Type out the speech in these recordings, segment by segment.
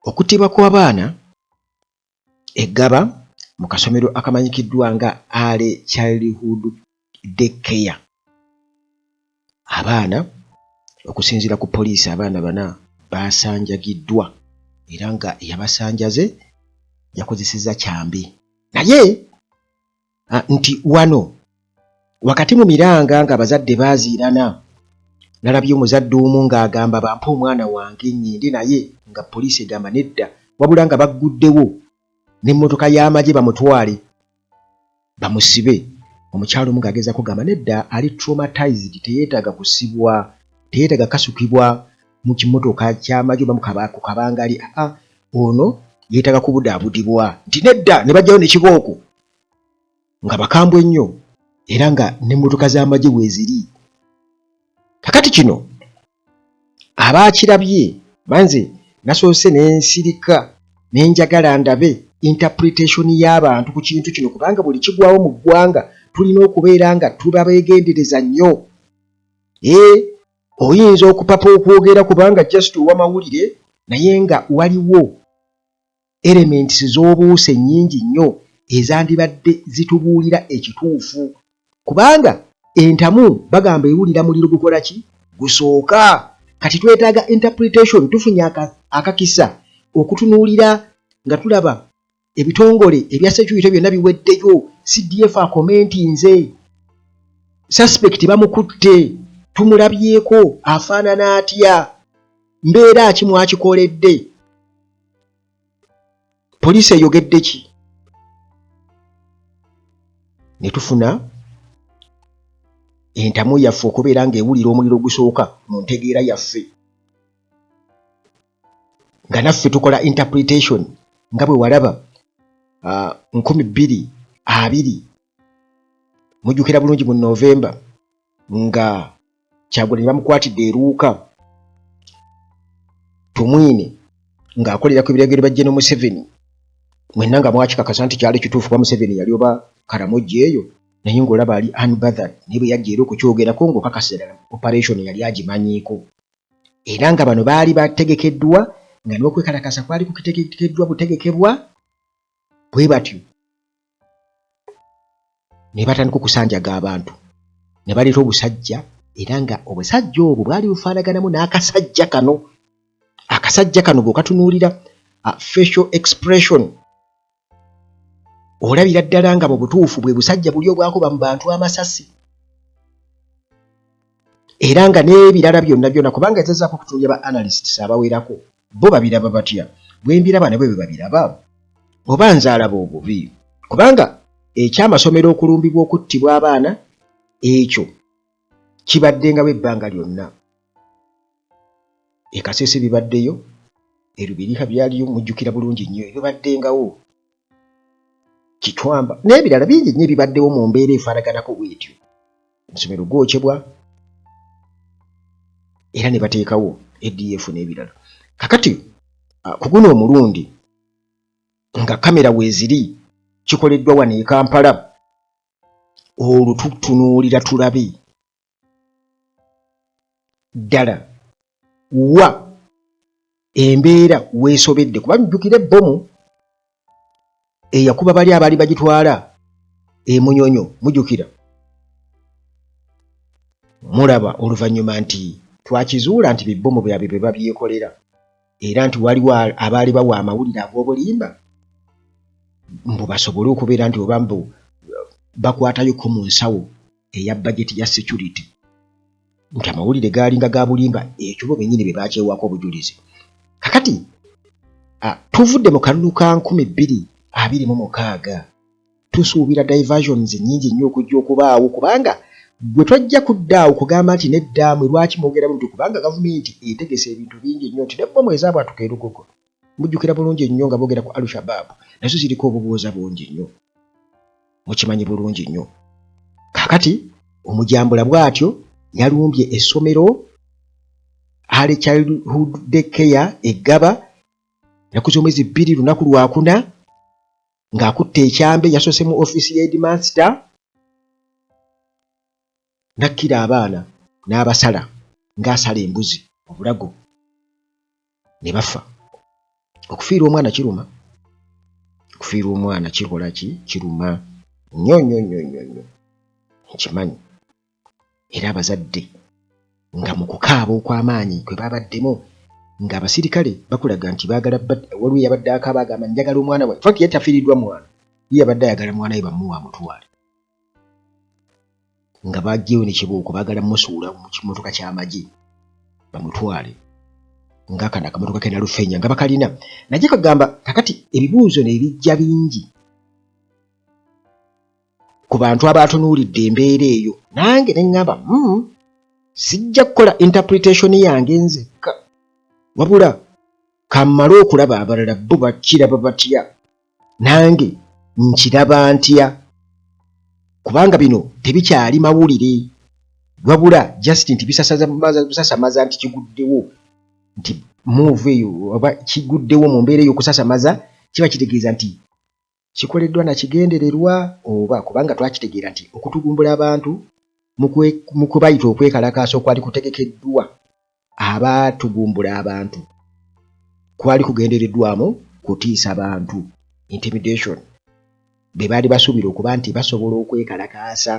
Okuttibwa kw'abaana eggaba mu kasomero akamanyikiddwa nga Early Childhood Daycare. Abaana okusinziira ku poliisi abaana bana baasanjagiddwa era nga eyabasanjaze yakozesezza kyambe. Naye nti wano wakati mu miranga ng'abazadde baaziirana, nalabye omuzadde omu ng'agamba bampe omwana wange nnyende naye nga poliisi egamba nedda, wabula nga bagguddewo n'emmotoka y'amagye bamutwale bamusibe. Omukyalo omu ng'agezaako gamba nedda ali traumatized, teyeetaaga kusibwa, teyeetaaga kasukibwa mu kimotoka ky'amagye oba ku kabangali. Ono yeetaaga kubudaabudibwa. Nti nedda ne bajjayo ne kibooko nga bakambwe nnyo era nga n'emmotoka z'amagye weeziri. Kakati kino abaakirabye banze nasoose ne nsirika ne njagala ndabe interpretation y'abantu ku kintu kino, kubanga buli kigwawo mu ggwanga tulina okubeera nga tuba beegendereza nnyo. Oyinza okupapa okwogera kubanga just ow'amawulire, naye nga waliwo elements z'obuuse nnyingi nnyo ezandibadde zitubuulira ekituufu, kubanga entamu bagamba ewulira muliro gukola ki? Gusooka. Kati twetaaga interpretation, tufunye akakisa okutunuulira nga tulaba ebitongole ebya security byonna biweddeyo. CDF akomentinze, suspect bamukutte, tumulabyeko, afaanana atya, mbeera ki mwakikoledde, poliisi eyogedde ki? Ne tufuna entamu yaffe okubeera ng'ewulira omuliro gusooka mu ntegeera yaffe, nga naffe tukola interpretation nga bwe walaba 2020 mujjukira bulungi mu Novemba nga Kyagulanyi bamukwatidde eruuka tumwine ng'akolera ku biragiro bya General Museveni, mwenna nga mwakikakasa nti kyali kituufu kuba Museveni yali oba Karamogi eyo, naye ng'olaba ali unbothered naye bwe yajja era okukyogerako ng'okakasa ddala operation yali agimanyiiko. Era nga bano baali bategekeddwa nga n'okwekalakasa kwali kutegekeddwa butegekebwa bwe batyo, ne batandika okusanjaga abantu ne baleeta obusajja, era nga obusajja obwo bwali bufaanaganamu n'akasajja kano. Akasajja kano bw'okatunuulira facial expression olabira ddala nga mu butuufu bwe busajja buli obwakuba mu bantu amasasi, era nga n'ebirala byonna kubanga ezazzaako okutunuulira ba analysts abawerako bo babiraba batya, bwe mbiraba nabwe bwe babiraba, oba nze alaba obubi, kubanga ekyamasomero okulumbibwa okuttibwa abaana ekyo kibaddengawo ebbanga lyonna. Ekasese bibaddeyo, erubirika byaliyo, mujjukira bulungi nnyo ebibaddengawo, Kitwamba n'ebirala bingi nnyo ebibaddewo mu mbeera efaanaganako bw'etyo. Amasomero gookyebwa era ne bateekawo ADF n'ebirala. Kakati ku guno omulundi nga kamera weeziri kikoleddwa wano e Kampala, olwo tutunuulira tulabe ddala wa embeera weesobedde, kuba mujjukira ebbomu eyakuba bali abaali bagitwala e Munyonyo, mujjukira, mulaba oluvannyuma nti twakizuula nti bibbomu byabwe bye babyekolera, era nti waliwo abaali bawa amawulire ag'obulimba mbu basobole okubeera nti oba mbu bakwatayoko mu nsawo eya bajeti ya security, nti amawulire gaalinga ga bulimba, ekyo bo bennyini be baakyewako obujulizi. Kakati tuvudde mu kalulu ka 2026, tusuubira diversions nnyingi nnyo okujja okubaawo, kubanga gwe twajja kuddaawo kugamba nti nedda mwe lwaki mwogera buntu, kubanga gavumenti etegese ebintu bingi nnyo nti nebbomu ezaabwatuka erugogo. Mujjukira bulungi nnyo nga boogera ku Al-Shabaab, nazo ziriko obubuuza bungi nnyo, mukimanyi bulungi nnyo. Kakati omujambula bw'atyo yalumbye essomero Early Childhood Daycare eggaba, ennaku z'omwezi 2 lunaku lwakuna, ng'akutte ekyambe yasoose mu ofiisi ya headmaster nakkira abaana n'abasala ng'asala embuzi obulago ne bafa. okufiirwa omwana kiruma, okufiirwa omwana kikola ki kiruma nnyo nkimanyi. Era abazadde nga mu kukaaba okw'amaanyi kwe babaddemu nga abasirikale bakulaga nti baagala waliwo yabadde akaaba agamba njagala omwana we fati yatafiiriddwa mwana ye yabadde ayagala mwana we bamuwa amutwale nga bajjeyo ne kibuuko baagala musuula mu kimotoka ky'amagye bamutwale ng'akana akamotoka ke nalufeenya nga bakalina naye kagamba kakati ebibuuzo ne bijja bingi ku bantu abatunuulidde embeera eyo nange ne ŋŋamba sijja kukola interpretation yange nzekka wabula kammale okulaba abalala bo bakiraba batya nange nkiraba ntya kubanga bino tebikyali mawulire wabula just nti bisasamaza nti kiguddewo nti move eyo oba kiguddewo mu mbeera ey'okusasamaza kiba kitegeeza nti kikoleddwa na kigendererwa oba kubanga twakitegeera nti okutugumbula abantu mu kubayita okwekalakaasa okwali kutegekeddwa abatugumbula abantu kwali kugendereddwamu kutiisa bantu intimidation be baali basuubira okuba nti basobola okwekalakaasa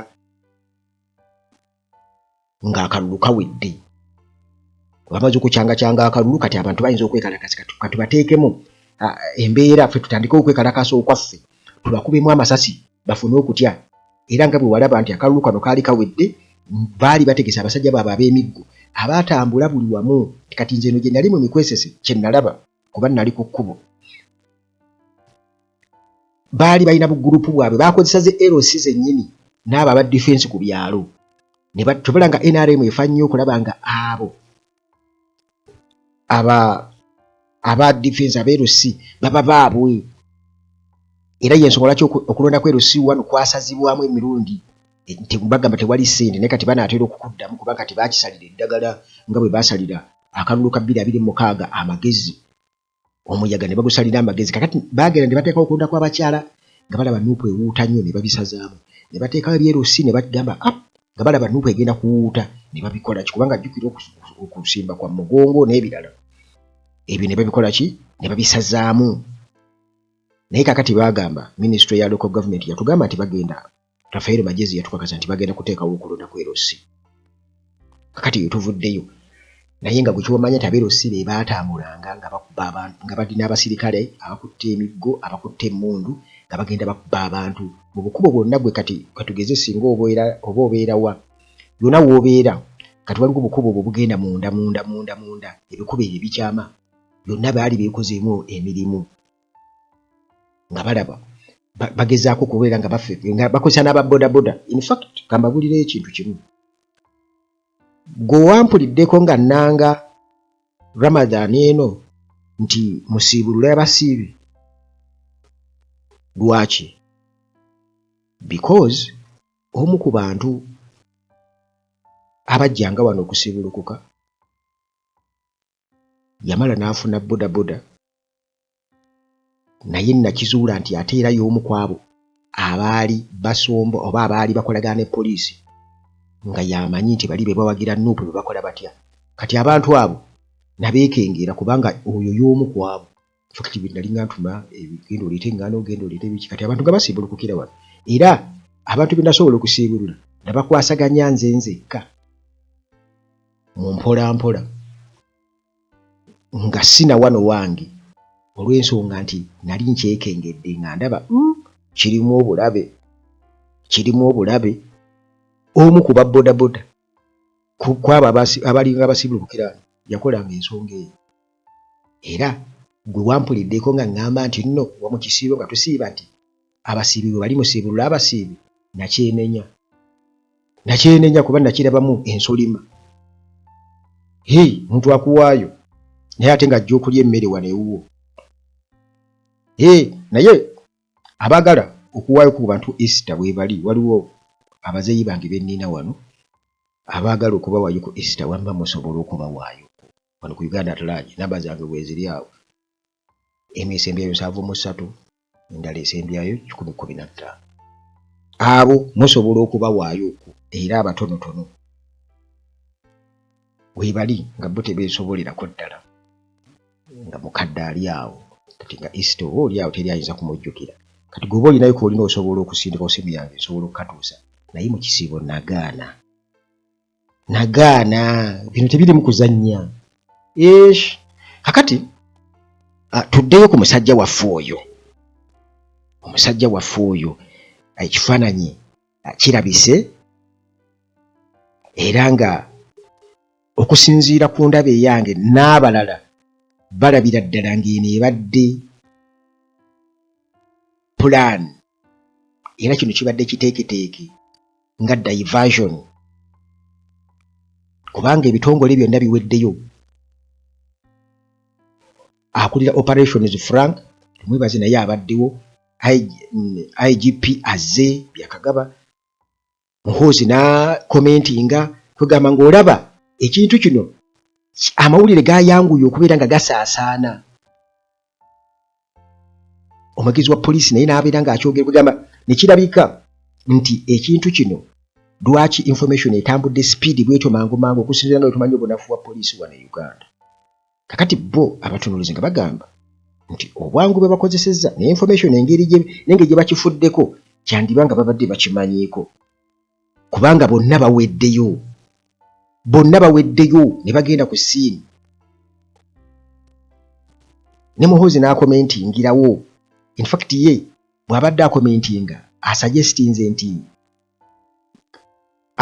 ng'akalulu kawedde bamaze okucyangacyanga akalulu kati abantu bayinza okwekalakaasa kati bateekemu embeera ffe tutandikewo okwekalakaasa okwaffe tubakubemu amasasi bafune okutya era nga bwe walaba nti akalulu kano kaali kawedde baali bategesa abasajja baabwe ab'emiggo abaatambula buli wamu kati nze eno gye nali mu mikwesese kye nalaba kuba nali ku kkubo baali balina bugurupu bwabwe bakozesa ze LC zennyini n'abo aba defense ku byalo ne batubula nga NRM efa nnyo okulaba nga abo aba defense aba LC baba baabwe era y'ensonga lwaki okulonda ku LC wano kwasazibwamu emirundi bagamba tewali ssente naye kati banaatera okukuddamu kubanga kati baakisalira eddagala nga bwe baasalira akalulu ka 2026 amagezi omuyaga ne bagusalira amagezi kakati baagenda ne bateekawo okulonda kw'abakyala nga balaba nuupu ewuuta nnyo ne babisazaamu ne bateekawo ebyeruc ne bagamba nga balaba nuupu egenda kuwuuta ne babikola ki kubanga jjukira okusimba kwa mugongo n'ebirala ebyo ne babikola ki ne babisazaamu naye kakati bagamba ministry ya local government yatugamba nti bagenda Rafael Magezi yatukakasa nti bagenda kuteekawo okulonda ku LC kakati yetuvuddeyo naye nga gwekiwamanya nti abeerosi be baatambulanga nga bakuba abantu nga balina abasirikale abakutte emiggo abakutte emmundu nga bagenda bakuba abantu mu bukubo bwonna gwe kati katugeze singa oba obeera wa yonna w'obeera kati waliwo obukubo obwo bugenda munda ebikubo ebyo bikyama byonna baali beekozeemu emirimu nga balaba bagezaako kubeera nga baffe nga bakozesa n'ababodaboda in fact kambabulira ekintu kimu gwe wampuliddeko nga nnanga Ramadan eno nti musiibulula y'abasiibi lwaki because omu ku bantu abajjanga wano okusiibulukuka yamala n'afuna bodaboda naye nakizuula nti ate era y'omu ku abo abaali basomba oba abaali bakolagana ne poliisi nga yamanyi nti bali be bawagira nuupu be bakola batya kati abantu abo nabeekengera kubanga oyo y'omu ku abo fakati nali nga ntuma genda oleete engano genda oleete biki kati abantu nga basiibulukukira wano era abantu be nasobola okusiibulula nabakwasaganya nze nzekka mu mpolampola nga sina wano wange olw'ensonga nti nali nkyekengedde nga ndaba kirimu obulabe omu ku babodaboda kwabo abalinga abasiibulukira yakolanga ensonga eyo era gwe wampuliddeko nga ŋŋamba nti nno wamu kisiibo nga tusiiba nti abasiibi bwe bali musiibulula abasiibi nakyenenya kuba nakirabamu ensolima muntu akuwaayo naye ate nga ajja okulya emmere wano ewuwo naye abaagala okuwaayo ku bantu Easter bwe bali waliwo abazeeyi bange benniina wano abaagala okubawaayo ku Easter wamba musobola okubawaayo wano ku Uganda Atalaje namba zange bweziri awo emu esembyayo 73 endala esembyayo 115 abo musobola okubawaayo okwo era abatonotono webali nga bo tebeesobolerako ddala nga mukadde ali awo kati nga East oli awo teri ayinza kumujjukira kati gwe oli nayo ko olina osobola okusindika osimu yange osobola okukatuusa naye mu kisiibo nagaana bino tebiri mu kuzannya kakati tuddeyo ku musajja waffe oyo ekifaananyi kirabise era nga okusinziira ku ndaba eyange n'abalala balabira ddala ng'eno ebadde plan era kino kibadde kiteeketeeke nga diversion kubanga ebitongole byonna biweddeyo akulira operations Frank tumwebaze naye abaddewo IGP azze byakagaba Muhoozi na commentinga kugamba ng'olaba ekintu kino amawulire gayanguye okubeera nga gasaasaana omwogezi wa poliisi naye n'abeera ng'akyogera kugamba ne kirabika nti ekintu kino lwaki information etambudde speed bwetyo mangu okusinziira nga tumanyi obunafu bwa poliisi wano e Uganda kakati bo abatunuulizi nga bagamba nti obwangu bwe bakozesezza ne information engeri gye bakifuddeko kyandiba nga babadde bakimanyiiko kubanga bonna baweddeyo ne bagenda ku ssiini ne Muhoozi n'akomentingirawo in fact ye bw'abadde akomentinga asuggestinze nti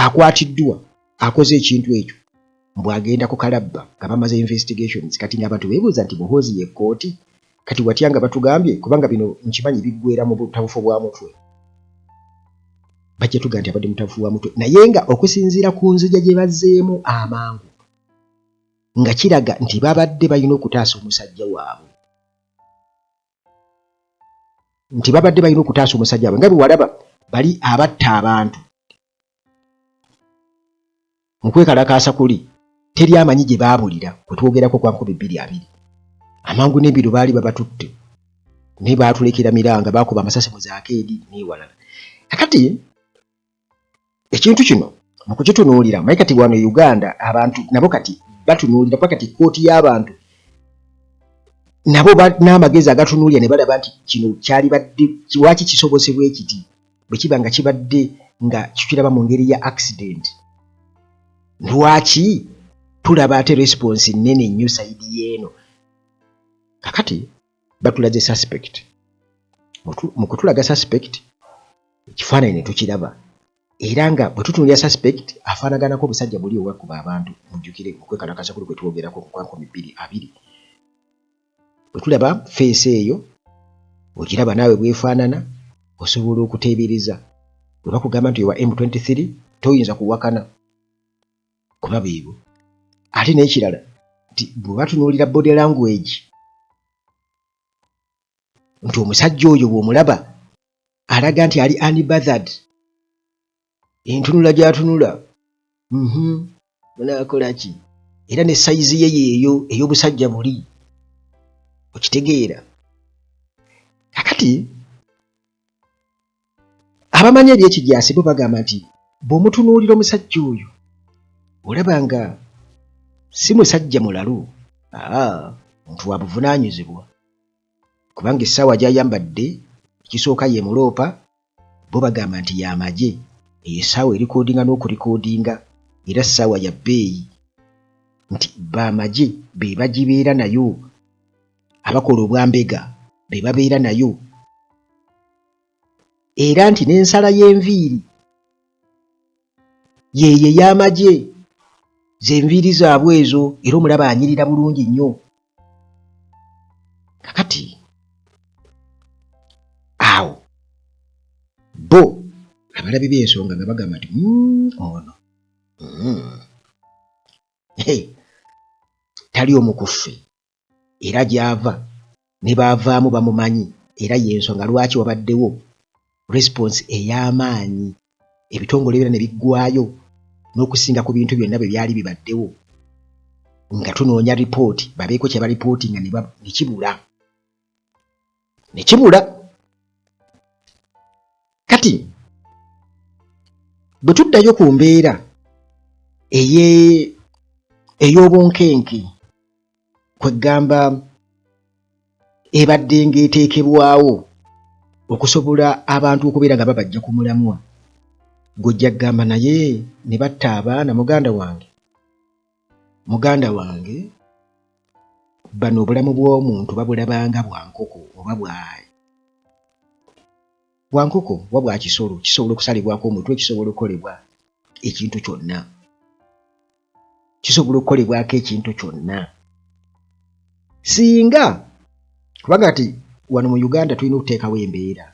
akwatiddwa akoze ekintu ekyo mbwagenda ku kalabba nga bamaze investigations kati ng'abantu beebuuza nti Muhoozi ye kkooti kati watya nga batugambye kubanga bino nkimanyi biggweera mu butabufu bwa mutwe bajja tuga nti abadde mutabufu bwa mutwe naye nga okusinziira ku nzija gye bazzeemu amangu nga kiraga nti babadde balina okutaasa omusajja waabwe nga bwe walaba bali abatta abantu mu kwekalakaasa kuli teri amanyi gye baabulira kwe twogerako kwa 2020 amangu n'ebiro baali babatutte ne baatulekera miranga baakuba amasasi mu zaakeedi n'ewalala kakati ekintu kino mu kukitunuulira maye kati wano e Uganda abantu nabo kati batunuulira kuba kati kkooti y'abantu nabo n'amagezi agatunuulira ne balaba nti kino lwaki kisobosebwa ekiti bwe kiba nga kibadde nga kikiraba mu ngeri ya accident lwaki tulaba ate response nnene nnyo sayidi y'eno kakati batulaze suspect mu kutulaga suspect ekifaananyi ne tukiraba era nga bwe tutunulira suspect afaanaganako obusajja buli obwakuba abantu mujjukire okwekalakasa kuli kwe twogerako ku 2020 bwe tulaba feesi eyo okiraba naawe bwefaanana osobola okuteebereza bwe bakugamba nti owa M23 toyinza kuwakana kuba beebo ate n'ekirala nti bwe batunuulira body language nti omusajja oyo bw'omulaba alaga nti ali unbothered entunula gy'atunula munaakola ki era ne sayizi ye yeeyo ey'obusajja buli okitegeera kakati abamanyi ebyekijasi bo bagamba nti bw'omutunuulira omusajja oyo olaba nga si musajja mulalu muntu wa buvunaanyizibwa kubanga essaawa gy'ayambadde ekisooka ye muloopa bo bagamba nti y'amagye eyo essaawa erikoodinga n'okurikoodinga era ssaawa ya bbeeyi nti bamagye be bagibeera nayo abakola obwambega be babeera nayo era nti n'ensala y'enviiri yeeyo ey'amagye z'enviiri zaabwe ezo era omulaba anyirira bulungi nnyo kakati awo bo abalabi b'ensonga nga bagamba nti ono tali omukuffe era gy'ava ne baavaamu bamumanyi era y'ensonga lwaki wabaddewo response ey'amaanyi ebitongole byonna ne biggwayo n'okusinga ku bintu byonna bwe byali bibaddewo nga tunoonya ripooti babeeko kye baripootinga ne kibula kati bwe tuddayo ku mbeera ey'obunkenke kwe ggamba ebadde ng'eteekebwawo okusobola abantu okubeera nga babajja ku mulamwa gojja kugamba naye ne batta abaana muganda wange bano obulamu bw'omuntu babulabanga bwa nkoko oba bwa nkoko oba bwa kisolo kisobola okusalibwako omutwe kisobola okukolebwa ekintu kyonna singa kubanga ati wano mu Uganda tulina okuteekawo embeera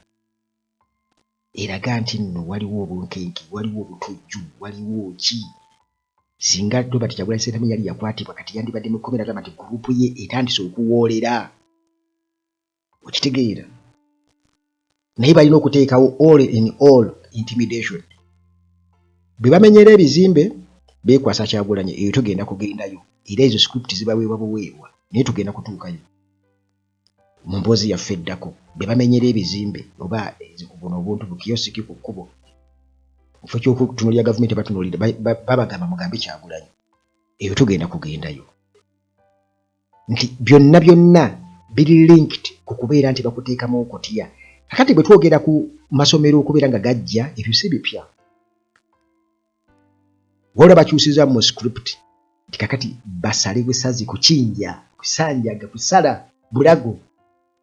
eraga nti nno waliwo obunkenke waliwo obutujju waliwo ki singa Robert Kyagulanyi Ssentamu yali yakwatibwa kati yandibadde mu kkomera agamba nti gurupu ye etandise okuwoolera okitegeera naye balina okuteekawo all in all intimidation bwe bamenyera ebizimbe beekwasa Kyagulanyi eyo tugenda kugendayo era ezo script zibaweebwa buweebwa naye tugenda kutuukayo mu mboozi yaffe eddako bwe bamenyera ebizimbe oba buno obuntu bukiyosiki ku kkubo kifo ky'okutunuulira gavumenti batunuulira babagamba mugambe Kyagulanyi eyo tugenda kugendayo nti byonna biri linked ku kubeera nti bakuteekamu okutya kakati bwe twogera ku masomero okubeera nga gajja ebyo si bipya wabula bakyusiza mu script nti kakati basale busazi kukinja kusanjaga kusala bulago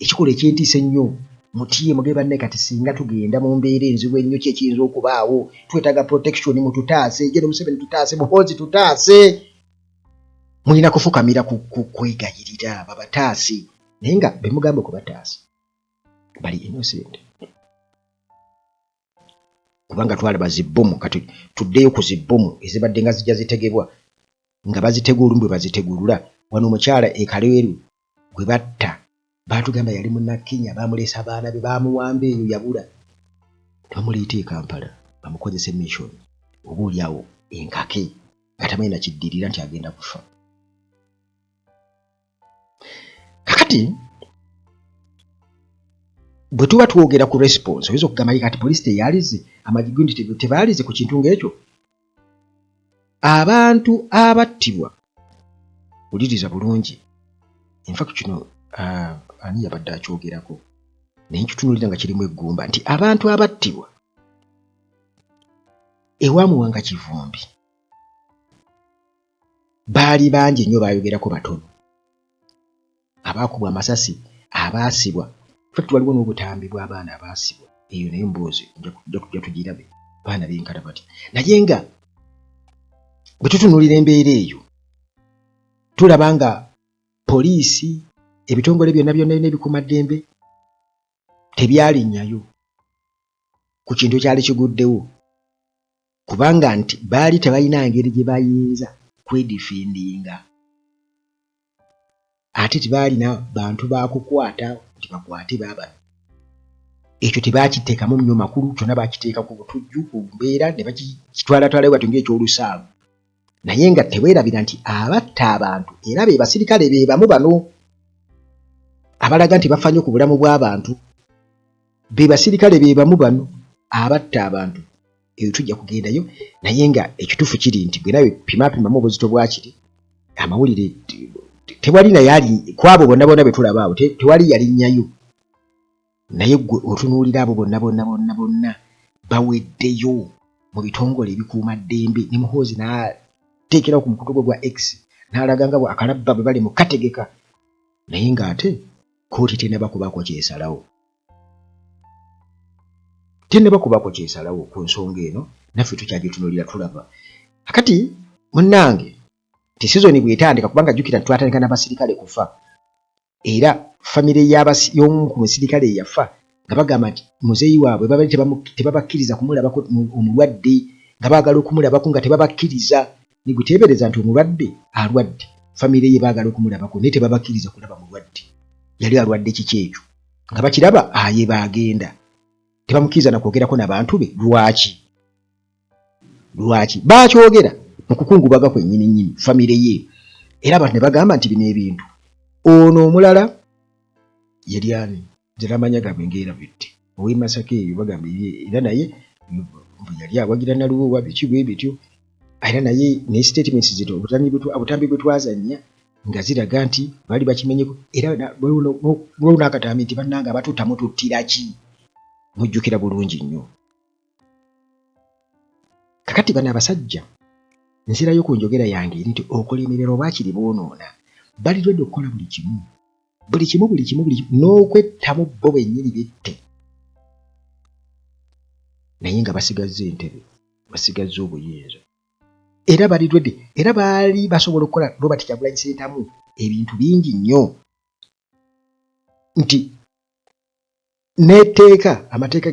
ekikola ekyentiisa ennyo mutiye muge banne kati singa tugenda mu mbeera enzibu ennyo ki ekiyinza okubaawo twetaaga protection mututaase General Museveni tutaase Muhoozi tutaase mulina kufukamira ku kwegayirira babataase naye nga bemugamba okubataasa bali innocent kubanga twalaba zibbomu kati tuddeyo ku zibbomu ezibadde nga zijja zitegebwa nga bazitegula bwe bazitegulula wano omukyala Kaleeru gwe batta baatugamba yali munnakenya baamuleesa abaana be baamuwamba eyo yabula bamuleeta e Kampala bamukozesa mission oba oliawo enkake nga tamanyi nakiddirira nti agenda kufa kakati bwe tuba twogera ku response oyinza okugamba kati poliisi teyalize amagigundi tebaalize ku kintu ng'ekyo abantu abattibwa wuliriza bulungi infact kino ani yabadde akyogerako naye nkitunuulira nga kirimu eggumba nti abantu abattibwa ewamuwanga Kivumbi baali bangi nnyo baayogerako batono abaakubwa amasasi abaasibwa ffe waliwo n'obutambi bw'abaana abaasibwa eyo naye mboozi nja tugirabe baana b'enkalabati naye nga bwe tutunuulira embeera eyo tulaba nga poliisi ebitongole byonna n'ebikuumaddembe tebyalinnyayo ku kintu ekyali kiguddewo kubanga nti baali tebalina ngeri gye bayinza kwedifendinga ate tebaalina bantu bakukwata nti bakwate baabano ekyo tebaakiteekamu nnyo makulu kyonna baakiteeka ku butujju ku mbeera ne bakitwalatwalayo bati ng'ekyolusaago naye nga teweerabira nti abatta abantu era be basirikale be bamu bano abalaga nti bafa nnyo ku bulamu bw'abantu be basirikale be bamu bano abatta abantu eyo tujja kugendayo naye nga ekituufu kiri nti gwe nawe pimapimamu obuzito bwakiri amawulire tewali naye ali kwabo bonna bonna be tulaba abo tewali yalinnyayo naye gwe otunuulira abo bonna baweddeyo mu bitongole ebikuumaddembe ne Muhoozi n'ateekerawo ku mukutu gwe gwa X n'alaga nga akalabba bwe bali mu kategeka naye ng'ate kooti tennabakubaako kyesalawo ku nsonga eno naffe tukyagitunuulira tulaba kakati munnange ti sizoni bwetandika kubanga jjukira twatandika n'abasirikale kufa era famire y'omu ku musirikale yafa nga bagamba nti muzeeyi waabwe babali tebabakkiriza kumulabako omulwadde nga baagala okumulabako nga tebabakkiriza niguteebereza nti omulwadde alwadde famire ye baagala okumulabako naye tebabakkiriza kulaba mulwadde yali alwadde kiki ekyo nga bakiraba aye baagenda tebamukkiriza nakwogerako n'abantu be lwaki baakyogera mu kukungubaga kwennyini famire ye era abantu ne bagamba nti bino ebintu ono omulala yali ani nze namanya gabe ng'erabidde ow'e Masaka eyo bagamba era naye yali awagira Naluwoowa biki bwe bityo era naye ne statements zito obutambi bwe twazannya nga ziraga nti bali bakimenyeko era lwolu n'akatambi nti bannanga abatuutta mututtira ki mujjukira bulungi nnyo. Kakati bano abasajja nzirayo ku njogera yange nti okulemererwa oba kiri boonoona balidwedde okukola buli kimu n'okwettamu bo bennyini bette naye nga basigazza entebe basigazza obuyinza era balidwedde era baali basobola okukola Robert Kyagulanyi Ssentamu ebintu bingi nnyo nti n'etteeka amateeka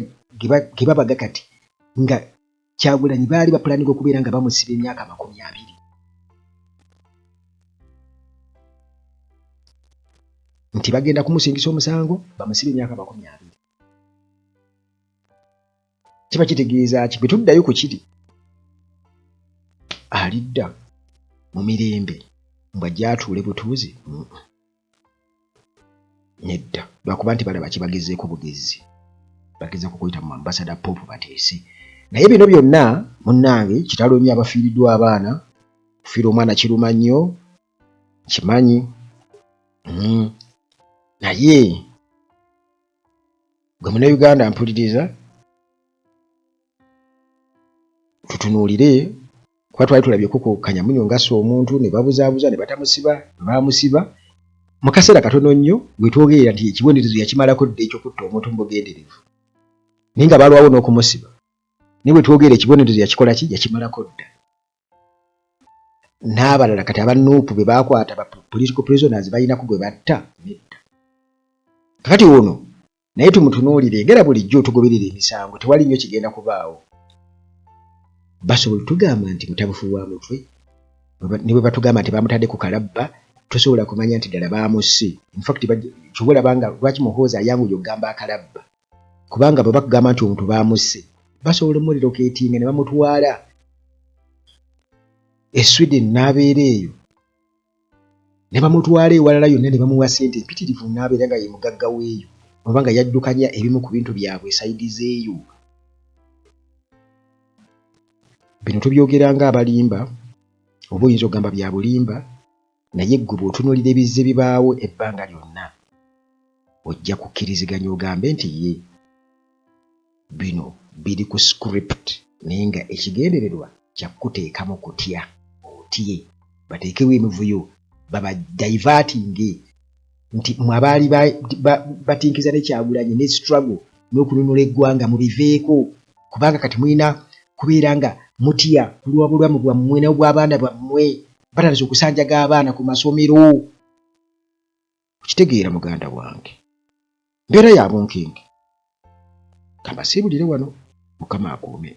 ge babaga kati nga Kyagulanyi baali bapulaninga okubeera nga bamusiba emyaka 20 nti bagenda kumusingisa omusango bamusiba emyaka 20 kiba kitegeeza ki bwe tuddayo ku kiri alidda mu mirembe mbwa gyatuule butuuzi nedda lwakuba nti balaba kibagezeeko bugezi bagezaako kuyita mu ambasada Pope bateese naye bino byonna munnange kitalomye abafiiriddwa abaana kufiira omwana kiruma nnyo kimanyi naye gwe Munnayuganda mpuliriza tutunuulire kuba twali tulabyeko ku Kanyamunyo ngassa omuntu ne babuzaabuza ne batamusiba ne bamusiba mu kaseera katono nnyo bwe twogerera nti ekibonerezo yakimalako dda ekyokutta omuntu mu bugenderevu naye nga balwawo n'okumusiba naye bwe twogerera ekibonerezo yakikola ki yakimalako dda n'abalala kati aba Nuupu be baakwata ba political prisoners balinako gwe batta nedda kakati ono naye tumutunuulire ngera bulijjo tugoberera emisango tewali nnyo kigenda kubaawo basobola tugamba nti mutabufu wa mutwe ne bwe batugamba nti bamutadde ku kalabba tosobola kumanya nti ddala baamusse infact kyobola banga lwaki Muhoozi ayanguye okugamba akalabba kubanga bwe bakugamba nti omuntu baamusse basobola omulirokeetinga ne bamutwala e Sweden n'abeera eyo ne bamutwala ewalala yonna ne bamuwa ssente empitirivu n'abeera nga ye mugagga weeyo oba nga yaddukanya ebimu ku bintu byabwe esayidi zeeyo. Bino tubyogera nga abalimba oba oyinza okugamba bya bulimba naye ggwe bw'otunuulira ebizze bibaawo ebbanga lyonna ojja kukkiriziganya ogambe nti ye bino biri ku script naye nga ekigendererwa kya kuteekamu kutya otye bateekewo emivuyo baba divertinge nti mwe abaali batinkiza ne Kyagulanyi ne struggle n'okununula eggwanga mubiveeko kubanga kati mulina kubeera nga mutya kulwa bulamu bwammwe n'obw'abaana bammwe batandise okusanjaga abaana ku masomero okitegeera muganda wange mbeera ya bunkenke kambasiibulire wano Mukama akuume.